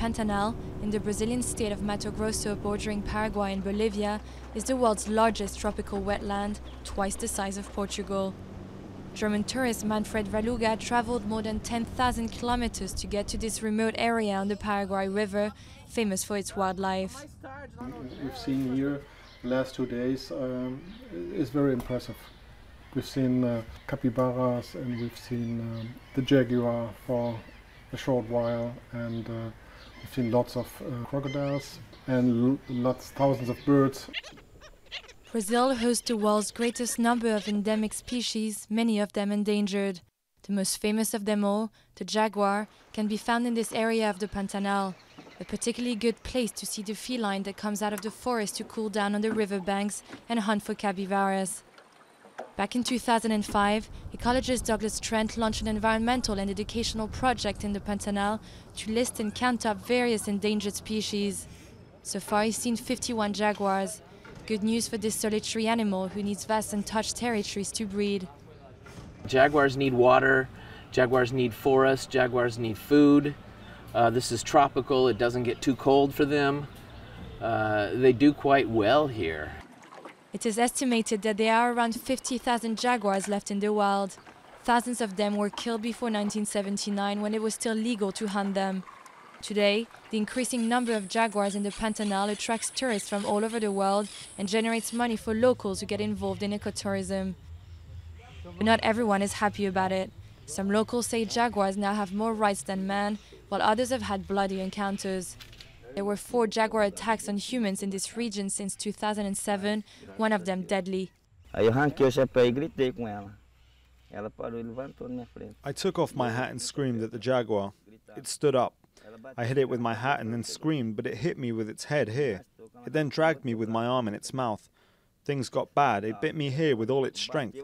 Pantanal, in the Brazilian state of Mato Grosso bordering Paraguay and Bolivia, is the world's largest tropical wetland, twice the size of Portugal. German tourist Manfred Valuga traveled more than 10,000 kilometers to get to this remote area on the Paraguay River, famous for its wildlife. We've seen here the last 2 days is very impressive. We've seen capybaras and we've seen the jaguar for a short while, and we've seen lots of crocodiles and thousands of birds. Brazil hosts the world's greatest number of endemic species, many of them endangered. The most famous of them all, the jaguar, can be found in this area of the Pantanal, a particularly good place to see the feline that comes out of the forest to cool down on the riverbanks and hunt for capybaras. Back in 2005, ecologist Douglas Trent launched an environmental and educational project in the Pantanal to list and count up various endangered species. So far, he's seen 51 jaguars. Good news for this solitary animal who needs vast untouched territories to breed. Jaguars need water, jaguars need forest, jaguars need food. This is tropical, it doesn't get too cold for them. They do quite well here. It is estimated that there are around 50,000 jaguars left in the wild. Thousands of them were killed before 1979 when it was still legal to hunt them. Today, the increasing number of jaguars in the Pantanal attracts tourists from all over the world and generates money for locals who get involved in ecotourism. But not everyone is happy about it. Some locals say jaguars now have more rights than man, while others have had bloody encounters. There were 4 jaguar attacks on humans in this region since 2007, one of them deadly. I took off my hat and screamed at the jaguar. It stood up. I hit it with my hat and then screamed, but it hit me with its head here. It then dragged me with my arm in its mouth. Things got bad. It bit me here with all its strength.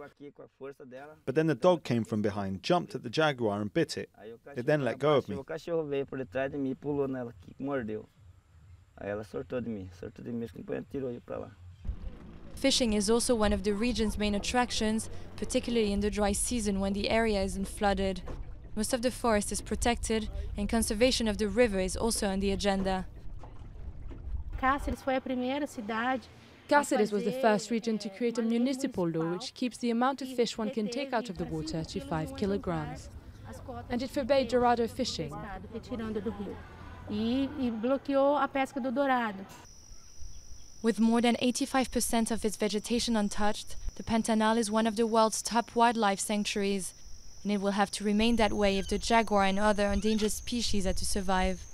But then the dog came from behind, jumped at the jaguar and bit it. It then let go of me. Fishing is also one of the region's main attractions, particularly in the dry season when the area isn't flooded. Most of the forest is protected, and conservation of the river is also on the agenda. Cáceres was the first region to create a municipal law which keeps the amount of fish one can take out of the water to 5 kilograms. And it forbade dorado fishing. With more than 85% of its vegetation untouched, the Pantanal is one of the world's top wildlife sanctuaries, and it will have to remain that way if the jaguar and other endangered species are to survive.